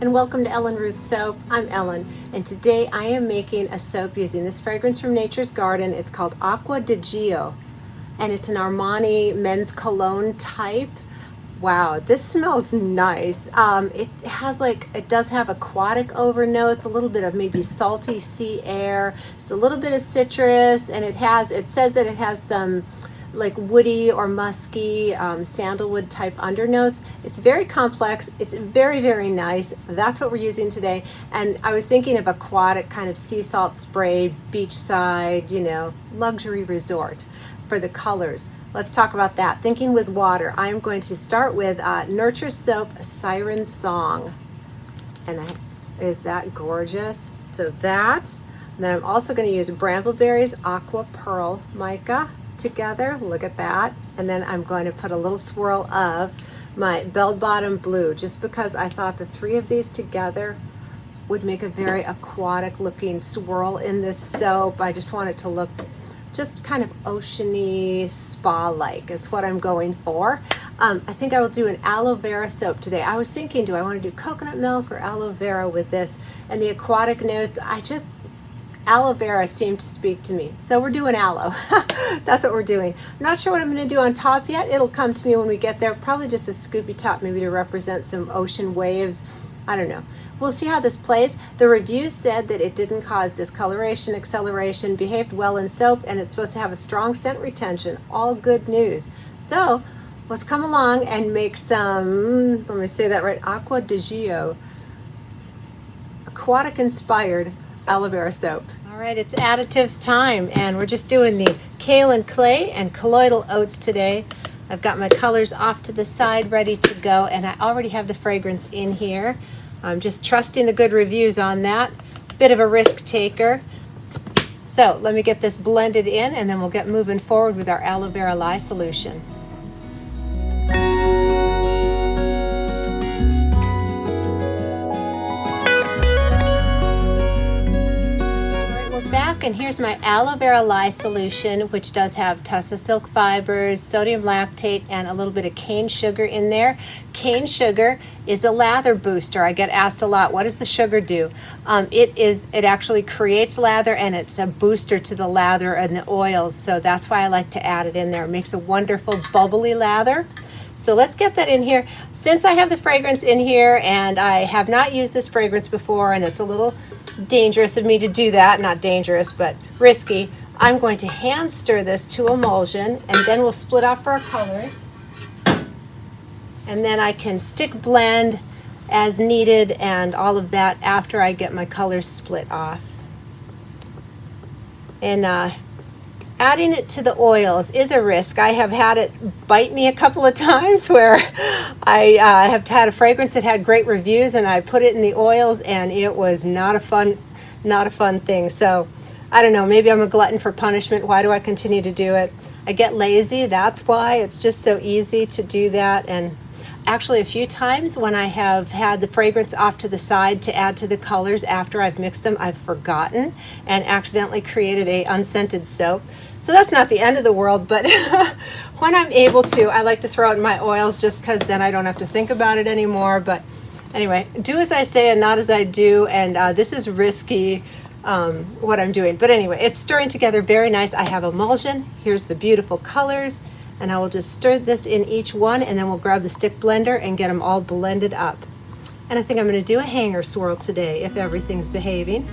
and welcome to Ellen Ruth Soap. I'm Ellen, and today I am making a soap using this fragrance from Nature's Garden. It's called Acqua di Gio, and it's an Armani men's cologne type. Wow, this smells nice. It does have aquatic overnotes, a little bit of maybe salty sea air, just a little bit of citrus, and it says that it has some like woody or musky sandalwood type undernotes. It's very complex. It's very, very nice. That's what we're using today. And I was thinking of aquatic kind of sea salt spray, beachside, luxury resort for the colors. Let's talk about that. Thinking with water, I'm going to start with Nurture Soap Siren Song. And is that gorgeous? So that. And then I'm also going to use Brambleberry's Aqua Pearl Mica together. Look at that. And then I'm going to put a little swirl of my Bell Bottom Blue, just because I thought the three of these together would make a very aquatic looking swirl in this soap. I just want it to look just kind of oceany, spa-like is what I'm going for. I think I will do an aloe vera soap today. I was thinking, do I want to do coconut milk or aloe vera with this? And the aquatic notes, aloe vera seemed to speak to me. So we're doing aloe. That's what we're doing. I'm not sure what I'm going to do on top yet. It'll come to me when we get there. Probably just a scoopy top, maybe to represent some ocean waves. I don't know. We'll see how this plays. The reviews said that it didn't cause discoloration, acceleration, behaved well in soap, and it's supposed to have a strong scent retention. All good news. So let's come along and make some, let me say that right, Acqua di Gio, aquatic inspired aloe vera soap. All right, it's additives time, and we're just doing the kale and clay and colloidal oats today. I've got my colors off to the side ready to go, and I already have the fragrance in here. I'm just trusting the good reviews on that. Bit of a risk taker. So let me get this blended in, and then we'll get moving forward with our aloe vera lye solution. Back, and here's my aloe vera lye solution, which does have tussa silk fibers, sodium lactate, and a little bit of cane sugar in there. Cane sugar is a lather booster. I get asked a lot, what does the sugar do? It actually creates lather, and it's a booster to the lather and the oils, so that's why I like to add it in there. It makes a wonderful bubbly lather. So let's get that in here. Since I have the fragrance in here, and I have not used this fragrance before, and it's a little dangerous of me to do that, not dangerous, but risky, I'm going to hand stir this to emulsion, and then we'll split off our colors. And then I can stick blend as needed and all of that after I get my colors split off. And adding it to the oils is a risk. I have had it bite me a couple of times where I have had a fragrance that had great reviews, and I put it in the oils, and it was not a fun thing. So I don't know, maybe I'm a glutton for punishment. Why do I continue to do it? I get lazy, that's why. It's just so easy to do that. And actually a few times when I have had the fragrance off to the side to add to the colors after I've mixed them, I've forgotten and accidentally created a unscented soap. So that's not the end of the world, but when I'm able to, I like to throw in my oils just because then I don't have to think about it anymore. But anyway, do as I say and not as I do, and this is risky what I'm doing. But anyway, it's stirring together very nice. I have emulsion. Here's the beautiful colors, and I will just stir this in each one, and then we'll grab the stick blender and get them all blended up. And I think I'm going to do a hanger swirl today if everything's behaving.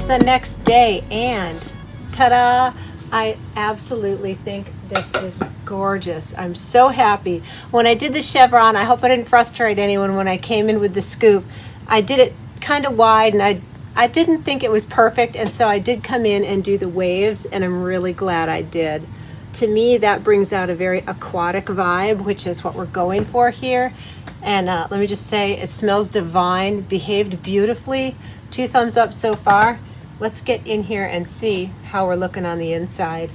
the next day and ta-da! I absolutely think this is gorgeous. I'm so happy. When I did the chevron, I hope I didn't frustrate anyone when I came in with the scoop. I did it kind of wide and I didn't think it was perfect, and so I did come in and do the waves, and I'm really glad I did. To me, that brings out a very aquatic vibe, which is what we're going for here. And let me just say, it smells divine, behaved beautifully. 2 thumbs up so far. Let's get in here and see how we're looking on the inside.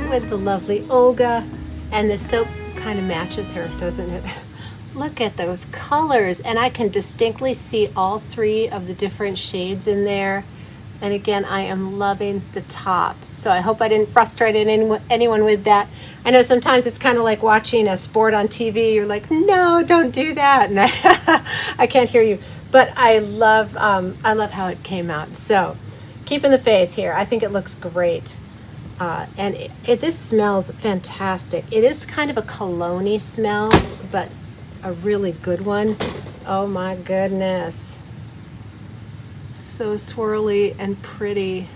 With the lovely Olga, and the soap kind of matches her, doesn't it? Look at those colors, and I can distinctly see all 3 of the different shades in there. And again, I am loving the top, so I hope I didn't frustrate anyone with that. I know sometimes it's kind of like watching a sport on TV. You're like, no, don't do that, and I can't hear you, but I love how it came out. So keeping the faith here, I think it looks great. And this smells fantastic. It is kind of a cologne-y smell, but a really good one. Oh my goodness. So swirly and pretty.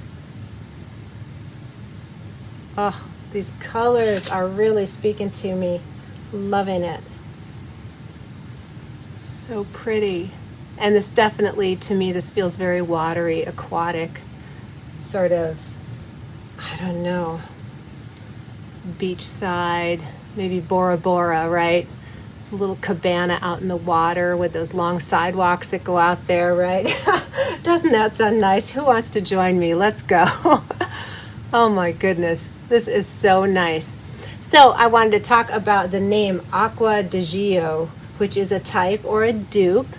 Oh, these colors are really speaking to me. Loving it. So pretty. And this definitely, to me, this feels very watery, aquatic, sort of, I don't know, beachside, maybe Bora Bora, right? It's a little cabana out in the water with those long sidewalks that go out there, right? Doesn't that sound nice? Who wants to join me? Let's go. Oh my goodness, this is so nice. So I wanted to talk about the name Acqua di Gio, which is a type or a dupe.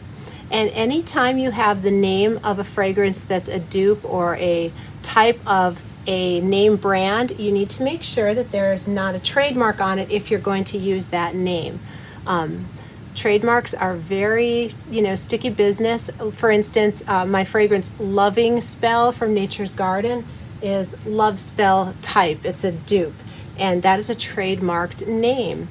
And anytime you have the name of a fragrance that's a dupe or a type of a name brand, you need to make sure that there's not a trademark on it if you're going to use that name. Trademarks are very, sticky business. For instance, my fragrance Loving Spell from Nature's Garden is Love Spell type. It's a dupe, and that is a trademarked name.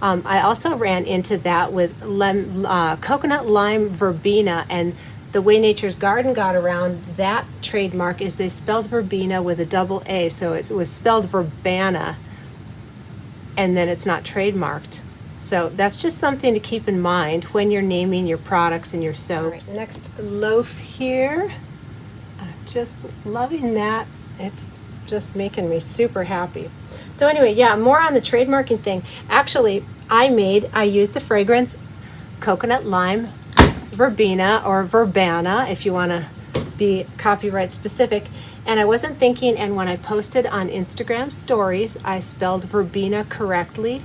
I also ran into that with coconut lime verbena, and the way Nature's Garden got around that trademark is they spelled verbena with a double A, so it was spelled verbena, and then it's not trademarked. So that's just something to keep in mind when you're naming your products and your soaps. Right, next loaf here, I'm just loving that. It's just making me super happy. So anyway, yeah, more on the trademarking thing. Actually, I used the fragrance coconut lime verbena or verbena, if you want to be copyright specific, and I wasn't thinking, and when I posted on Instagram stories, I spelled verbena correctly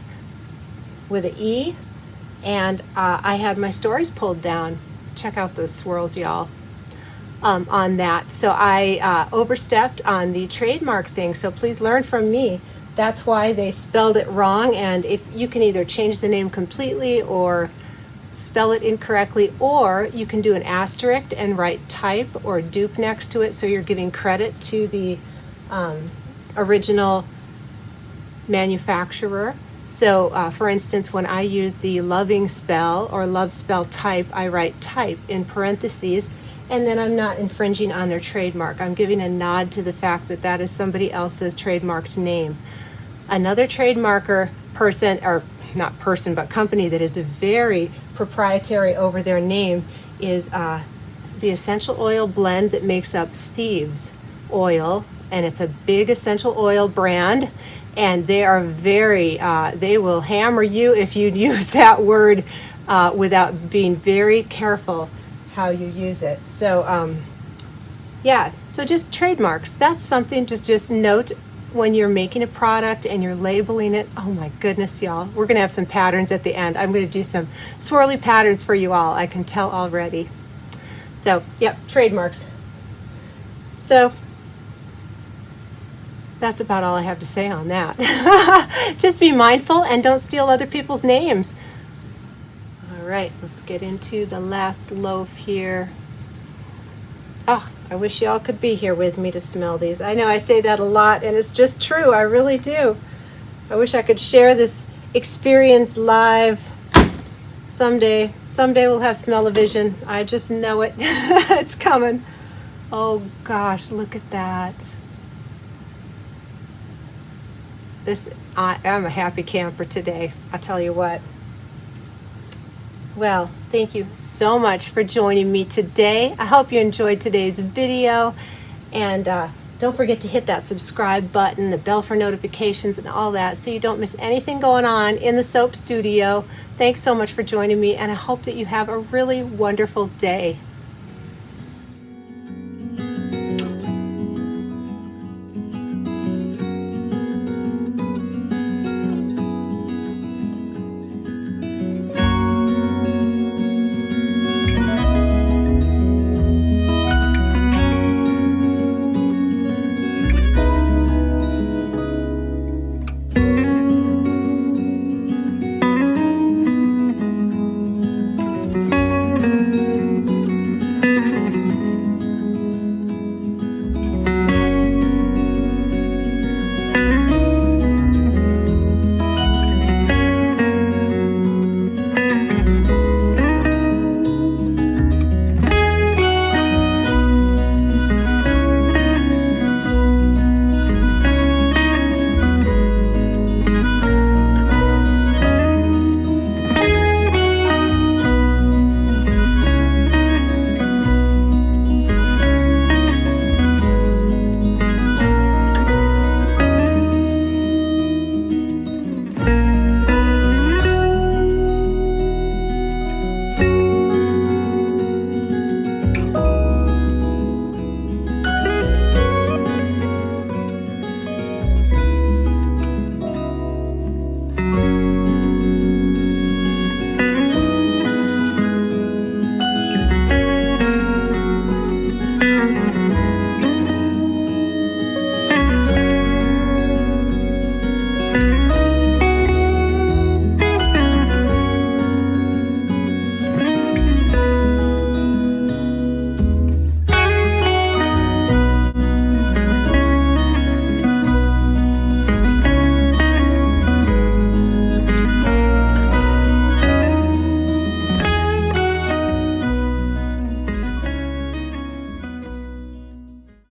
with an E, and I had my stories pulled down. Check out those swirls, y'all, on that. So I overstepped on the trademark thing, so please learn from me. That's why they spelled it wrong, and if you can either change the name completely or spell it incorrectly, or you can do an asterisk and write type or dupe next to it, so you're giving credit to the original manufacturer. So for instance, when I use the Loving Spell or Love Spell type, I write type in parentheses, and then I'm not infringing on their trademark. I'm giving a nod to the fact that that is somebody else's trademarked name. Another trademarker person, or not person, but company that is very proprietary over their name is the essential oil blend that makes up Thieves Oil, and it's a big essential oil brand, and they are very, they will hammer you if you use that word without being very careful how you use it. So yeah, so just trademarks, that's something to just note when you're making a product and you're labeling it, oh my goodness, y'all, we're gonna have some patterns at the end. I'm gonna do some swirly patterns for you all, I can tell already. So, yep, trademarks. So, that's about all I have to say on that. Just be mindful and don't steal other people's names. All right, let's get into the last loaf here. Oh, I wish y'all could be here with me to smell these. I know I say that a lot, and it's just true. I really do. I wish I could share this experience live someday. Someday we'll have smell-o-vision. I just know it. It's coming. Oh gosh, look at that. I'm a happy camper today, I'll tell you what. Well, thank you so much for joining me today. I hope you enjoyed today's video, and don't forget to hit that subscribe button, the bell for notifications and all that, so you don't miss anything going on in the soap studio. Thanks so much for joining me, and I hope that you have a really wonderful day.